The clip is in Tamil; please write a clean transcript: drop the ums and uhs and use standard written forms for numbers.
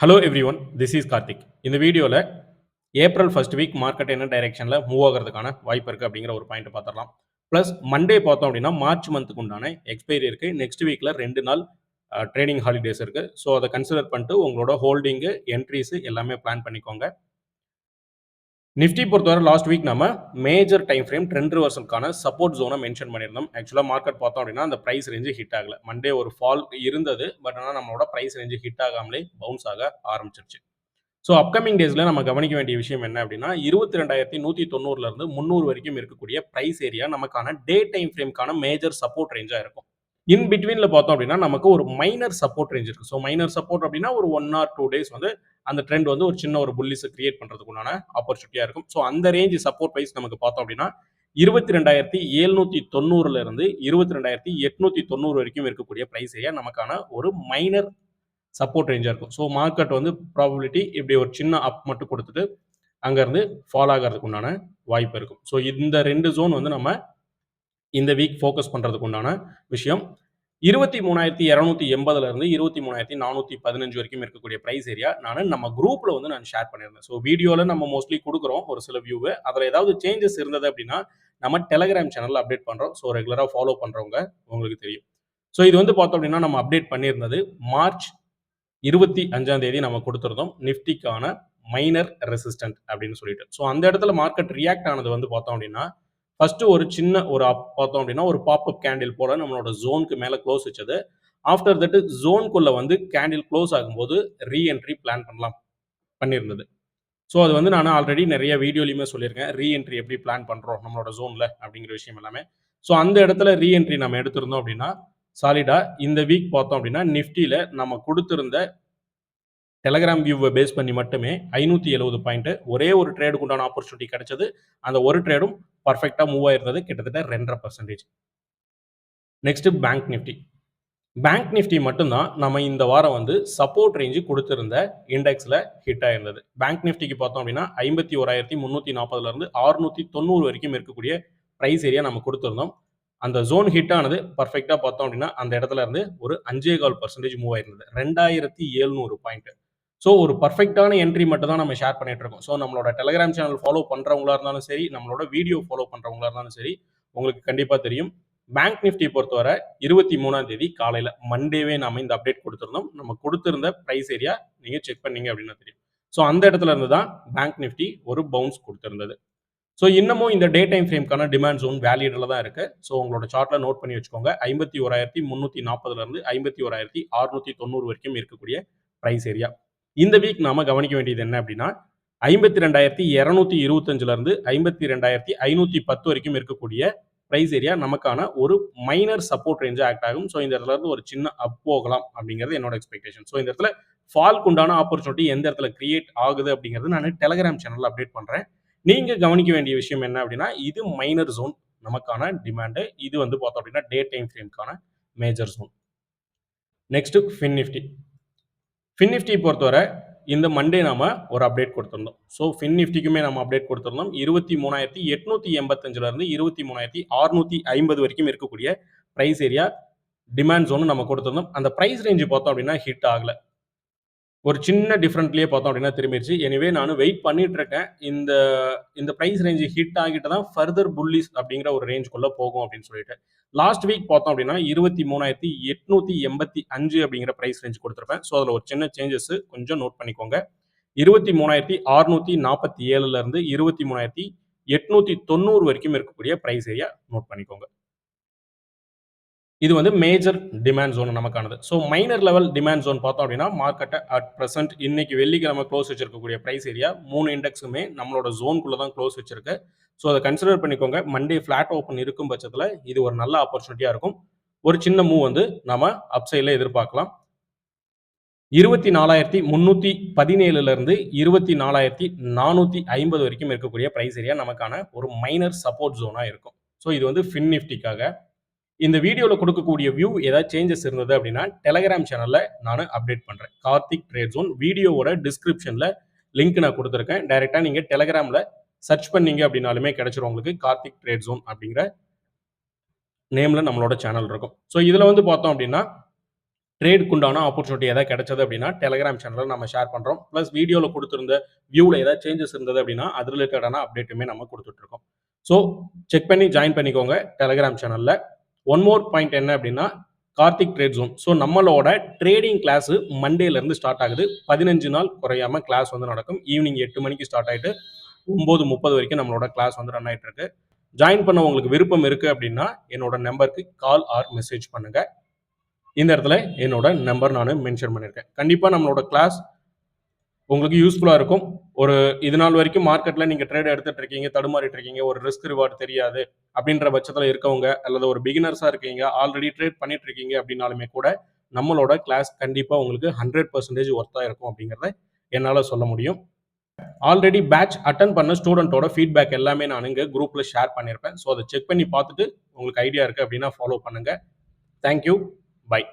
Hello everyone, this is Karthik. இந்த வீடியோவில் ஏப்ரல் ஃபர்ஸ்ட் வீக் மார்க்கெட் என்ன டைரெக்ஷனில் மூவ் ஆகிறதுக்கான வாய்ப்பு இருக்குது அப்படிங்கிற ஒரு பாயிண்ட் பார்த்துடலாம். ப்ளஸ் மண்டே பார்த்தோம் அப்படின்னா மார்ச் மந்த்துக்கு உண்டான எக்ஸ்பைரி இருக்குது. நெக்ஸ்ட் வீக்கில் 2 நாள் ட்ரேடிங் ஹாலிடேஸ் இருக்குது. ஸோ அதை கன்சிடர் பண்ணிட்டு உங்களோட ஹோல்டிங்கு என்ட்ரிஸு எல்லாமே பிளான் பண்ணிக்கோங்க. நிஃப்டி பொறுத்தவரை லாஸ்ட் வீக் நம்ம மேஜர் டைம் ஃப்ரேம் ட்ரெண்ட் ரிவர்சலுக்கான சப்போர்ட் ஜோனை மென்ஷன் பண்ணியிருந்தோம். ஆக்சுவலாக மார்க்கெட் பார்த்தோம் அப்படின்னா அந்த ப்ரைஸ் ரேஞ்சு ஹிட் ஆகல. மண்டே ஒரு ஃபால் இருந்தது, பட் ஆனால் நம்மளோட ப்ரைஸ் ரேஞ்சு ஹிட் ஆகாமலே பவுன்ஸ் ஆக ஆரம்பிச்சிருச்சு. ஸோ அப்கமிங் டேஸில் நம்ம கவனிக்க வேண்டிய விஷயம் என்ன அப்படின்னா 22,190 300 வரைக்கும் இருக்கக்கூடிய ப்ரைஸ் ஏரியா நமக்கான டே டைம் ஃப்ரேம்க்கான மேஜர் சப்போர்ட் ரேஞ்சாக இருக்கும். இன் பிட்வீனில் பார்த்தோம் அப்படின்னா நமக்கு ஒரு மைனர் சப்போர்ட் ரேஞ்ச் இருக்குது. ஸோ மைனர் சப்போர்ட் அப்படின்னா ஒரு 1 or 2 days வந்து அந்த ட்ரெண்ட் வந்து ஒரு சின்ன ஒரு புல்லிஸை கிரியேட் பண்ணுறதுக்குண்டான ஆப்பர்ச்சுனிட்டியாக இருக்கும். ஸோ அந்த ரேஞ்ச் சப்போர்ட் வைஸ் நமக்கு பார்த்தோம் அப்படின்னா 22,790 22,890 வரைக்கும் இருக்கக்கூடிய ப்ரைஸ் ஏரியா நமக்கான ஒரு மைனர் சப்போர்ட் ரேஞ்சாக இருக்கும். ஸோ மார்க்கெட் வந்து ப்ராபபிலிட்டி இப்படி ஒரு சின்ன அப் மட்டும் கொடுத்துட்டு அங்கேருந்து ஃபால் ஆகிறதுக்கு உண்டான வாய்ப்பு இருக்கும். ஸோ இந்த 2 ஜோன் வந்து நம்ம இந்த வீக் ஃபோக்கஸ் பண்ணுறதுக்கு உண்டான விஷயம். 23,280 23,415 வரைக்கும் இருக்கக்கூடிய ப்ரைஸ் ஏரியா நம்ம குரூப்பில் வந்து நான் ஷேர் பண்ணியிருந்தேன். ஸோ வீடியோவில் நம்ம மோஸ்ட்லி கொடுக்குறோம் ஒரு சில வியூவு. அதில் ஏதாவது சேஞ்சஸ் இருந்தது அப்படின்னா நம்ம டெலகிராம் சேனலில் அப்டேட் பண்ணுறோம். ஸோ ரெகுலராக ஃபாலோ பண்ணுறவங்க உங்களுக்கு தெரியும். ஸோ இது வந்து பார்த்தோம் அப்படின்னா நம்ம அப்டேட் பண்ணியிருந்தது மார்ச் 25 நம்ம கொடுத்துருந்தோம் நிஃப்டிக்கான மைனர் ரெசிஸ்டன்ட் அப்படின்னு சொல்லிட்டு. ஸோ அந்த இடத்துல மார்க்கெட் ரியாக்ட் ஆனது வந்து பார்த்தோம் அப்படின்னா ஃபர்ஸ்ட் ஒரு சின்ன ஒரு அப் பார்த்தோம் அப்படின்னா ஒரு பாப்அப் கேண்டில் போல நம்மளோட ஜோனுக்கு மேலே க்ளோஸ் வச்சது. ஆஃப்டர் தட் ஜோனுக்குள்ள வந்து கேண்டில் க்ளோஸ் ஆகும்போது ரீஎன்ட்ரி பிளான் பண்ணியிருந்தது. ஸோ அது வந்து நான் ஆல்ரெடி நிறைய வீடியோலையுமே சொல்லியிருக்கேன், ரீஎன்ட்ரி எப்படி பிளான் பண்ணுறோம் நம்மளோட ஜோனில் அப்படிங்கிற விஷயம் எல்லாமே. ஸோ அந்த இடத்துல ரீஎன்ட்ரி நம்ம எடுத்திருந்தோம் அப்படின்னா சாலிடா இந்த வீக் பார்த்தோம் அப்படின்னா நிஃப்டியில் நம்ம கொடுத்திருந்த டெலகிராம் வியூவை பேஸ் பண்ணி மட்டுமே 570 பாயிண்ட் ஒரே ஒரு ட்ரேடுக்கு உண்டான ஆப்பர்ச்சுனிட்டி கிடைச்சது. அந்த ஒரு ட்ரேடும் பர்ஃபெக்டாக மூவ் ஆயிருந்தது கிட்டத்தட்ட 2.5%. நெக்ஸ்ட் பேங்க் நிஃப்டி மட்டும்தான் நம்ம இந்த வாரம் வந்து சப்போர்ட் ரேஞ்சு கொடுத்திருந்த இண்டெக்ஸில் ஹிட் ஆயிருந்தது. பேங்க் நிஃப்டிக்கு பார்த்தோம் அப்படின்னா 51,340 690 வரைக்கும் இருக்கக்கூடிய ப்ரைஸ் ஏரியா நம்ம கொடுத்துருந்தோம். அந்த ஜோன் ஹிட் ஆனது பர்ஃபெக்டாக பார்த்தோம் அப்படின்னா அந்த இடத்துல இருந்து ஒரு 5.25% மூவ் ஆயிருந்தது. 2,700 பாயிண்ட். ஸோ ஒரு பர்ஃபெக்டான என்ட்ரி மட்டும் தான் நம்ம ஷேர் பண்ணிட்டு இருக்கோம். ஸோ நம்மளோட டெலகிராம் சேனல் ஃபாலோ பண்ணுறவங்களா இருந்தாலும் சரி, நம்மளோட வீடியோ ஃபாலோ பண்ணுறவங்களா இருந்தாலும் சரி, உங்களுக்கு கண்டிப்பாக தெரியும். பேங்க் நிஃப்டி பொறுத்தவரை 23 காலையில் மண்டேவே நாம இந்த அப்டேட் கொடுத்துருந்தோம். நம்ம கொடுத்திருந்த ப்ரைஸ் ஏரியா நீங்கள் செக் பண்ணீங்க அப்படின்னா தெரியும். ஸோ அந்த இடத்துல இருந்து தான் பேங்க் நிஃப்டி ஒரு பவுன்ஸ் கொடுத்திருந்தது. ஸோ இன்னமும் இந்த டே டைம் ஃப்ரேம்க்கான டிமாண்ட் ஜோன் வேலிடில் தான் இருக்குது. ஸோ உங்களோட சார்ட்டில் நோட் பண்ணி வச்சுக்கோங்க. 51,340 51,690 வரைக்கும் இருக்கக்கூடிய ப்ரைஸ் ஏரியா. இந்த வீக் நாம கவனிக்க வேண்டியது என்ன அப்படின்னா 52,225 52,510 வரைக்கும் இருக்கக்கூடிய ப்ரைஸ் ஏரியா நமக்கான ஒரு மைனர் சப்போர்ட் ரேஞ்சாக ஆக்ட் ஆகும். ஸோ இந்த இடத்துல இருந்து ஒரு சின்ன அப் போகலாம் அப்படிங்கிறது என்னோட எக்ஸ்பெக்டேஷன். ஸோ இந்த இடத்துல ஃபால்க்கு உண்டான ஆப்பர்ச்சுனிட்டி எந்த இடத்துல கிரியேட் ஆகுது அப்படிங்கிறது நான் டெலகிராம் சேனலில் அப்டேட் பண்ணுறேன். நீங்க கவனிக்க வேண்டிய விஷயம் என்ன அப்படின்னா இது மைனர் ஜோன் நமக்கான டிமாண்டு. இது வந்து பார்த்தோம் அப்படின்னா டே டைம் ஃப்ரேம்க்கான major zone. Next fin Nifty பொறுத்தவரை இந்த மண்டே நாம ஒரு அப்டேட் கொடுத்திருந்தோம். ஸோ ஃபின் நிஃப்டிக்குமே நம்ம அப்டேட் கொடுத்திருந்தோம். 23,885 23,650 வரைக்கும் இருக்கக்கூடிய ப்ரைஸ் ஏரியா டிமாண்ட் ஜோன் நம்ம கொடுத்திருந்தோம். அந்த ப்ரைஸ் ரேஞ்சு பார்த்தோம் அப்படின்னா ஹிட் ஆகல. ஒரு சின்ன டிஃப்ரெண்ட்லேயே பார்த்தோம் அப்படின்னா திரும்பிடுச்சு. எனிவே நான் வெயிட் பண்ணிட்டு இருக்கேன். இந்த ப்ரைஸ் ரேஞ்சு ஹிட் ஆகிட்டு தான் ஃபர்தர் புல்லிஸ் அப்படிங்கிற ஒரு ரேஞ்சுக்குள்ளே போகும் அப்படின்னு சொல்லிட்டு. லாஸ்ட் வீக் பார்த்தோம் அப்படின்னா 23,885 அப்படிங்கிற ப்ரைஸ் ரேஞ்ச் கொடுத்துருப்பேன். ஸோ அதில் ஒரு சின்ன சேஞ்சஸ் கொஞ்சம் நோட் பண்ணிக்கோங்க. 23,647 23,890 வரைக்கும் இருக்கக்கூடிய ப்ரைஸ் ஏரியா நோட் பண்ணிக்கோங்க. இது வந்து மேஜர் டிமாண்ட் ஜோன் நமக்கானது. So minor level demand zone பார்த்தோம் அப்படின்னா மார்க்கெட்டை அட் ப்ரெசென்ட் இன்னைக்கு வெள்ளிக்கிழமை க்ளோஸ் வச்சிருக்கக்கூடிய ப்ரைஸ் ஏரியா 3 இண்டெக்ஸுமே நம்மளோட ஜோனுக்குள்ள தான் க்ளோஸ் வச்சிருக்கு. ஸோ அதை கன்சிடர் பண்ணிக்கோங்க. மண்டே ஃபிளாட் ஓப்பன் இருக்கும் பட்சத்தில் இது ஒரு நல்ல ஆப்பர்ச்சுனிட்டியாக இருக்கும். ஒரு சின்ன மூவ் வந்து நம்ம அப்சைடில் எதிர்பார்க்கலாம். 24,317 24,450 வரைக்கும் இருக்கக்கூடிய ப்ரைஸ் ஏரியா நமக்கான ஒரு மைனர் சப்போர்ட் ஜோனாக இருக்கும். ஸோ இது வந்து ஃபின் நிஃப்டிக்காக. இந்த வீடியோவில் கொடுக்கக்கூடிய வியூ ஏதாவது சேஞ்சஸ் இருந்தது அப்படின்னா டெலகிராம் சேனலில் நான் அப்டேட் பண்ணுறேன். கார்த்திக் ட்ரேட் ஜோன் வீடியோவோட டிஸ்கிரிப்ஷனில் லிங்க் நான் கொடுத்துருக்கேன். டைரெக்டாக நீங்கள் டெலகிராமில் சர்ச் பண்ணீங்க அப்படின்னாலுமே கிடைச்சிரும் உங்களுக்கு. கார்த்திக் ட்ரேட் ஜோன் அப்படிங்கிற நேமில் நம்மளோட சேனல் இருக்கும். ஸோ இதில் வந்து பார்த்தோம் அப்படின்னா ட்ரேடுக்கு உண்டான ஆப்பர்ச்சுனிட்டி ஏதாவது கிடைச்சது அப்படின்னா டெலிகிராம் சேனலில் நம்ம ஷேர் பண்ணுறோம். ப்ளஸ் வீடியோவில் கொடுத்துருந்த வியூவில் ஏதாவது சேஞ்சஸ் இருந்தது அப்படின்னா அது ரிலேட்டடான அப்டேட்டுமே நம்ம கொடுத்துட்ருக்கோம். ஸோ செக் பண்ணி ஜாயின் பண்ணிக்கோங்க டெலிகிராம் சேனலில். ஒன் மோர் பாயிண்ட் என்ன அப்படின்னா கார்த்திக் ட்ரேட் ஜோன். ஸோ நம்மளோட ட்ரேடிங் கிளாஸு மண்டேலேருந்து ஸ்டார்ட் ஆகுது. 15 நாள் குறையாமல் கிளாஸ் வந்து நடக்கும். ஈவினிங் 8 மணிக்கு ஸ்டார்ட் ஆகிட்டு 9:30 வரைக்கும் நம்மளோட கிளாஸ் வந்து ரன் ஆகிட்டு இருக்கு. ஜாயின் பண்ண உங்களுக்கு விருப்பம் இருக்குது அப்படின்னா என்னோட நம்பருக்கு கால் ஆர் மெசேஜ் பண்ணுங்கள். இந்த இடத்துல என்னோட நம்பர் நான் மென்ஷன் பண்ணியிருக்கேன். கண்டிப்பாக நம்மளோட கிளாஸ் உங்களுக்கு யூஸ்ஃபுல்லாக இருக்கும். ஒரு இது நாள் வரைக்கும் மார்க்கெட்டில் நீங்கள் ட்ரேட் எடுத்துகிட்டு இருக்கீங்க, தடுமாறிட்டு இருக்கீங்க, ஒரு ரிஸ்க் ரிவார்டு தெரியாது அப்படின்ற பட்சத்தில் இருக்கவங்க, அல்லது ஒரு பிகினர்ஸாக இருக்கீங்க, ஆல்ரெடி ட்ரேட் பண்ணிட்டு இருக்கீங்க அப்படின்னாலுமே கூட நம்மளோட கிளாஸ் கண்டிப்பாக உங்களுக்கு 100% ஒர்த்தாக இருக்கும் அப்படிங்கிறத என்னால் சொல்ல முடியும். ஆல்ரெடி பேட்ச் அட்டன் பண்ண ஸ்டூடெண்ட்டோட ஃபீட்பேக் எல்லாமே நான் இங்கே குரூப்பில் ஷேர் பண்ணியிருப்பேன். ஸோ அதை செக் பண்ணி பார்த்துட்டு உங்களுக்கு ஐடியா இருக்குது அப்படின்னா ஃபாலோ பண்ணுங்கள். தேங்க்யூ. பை.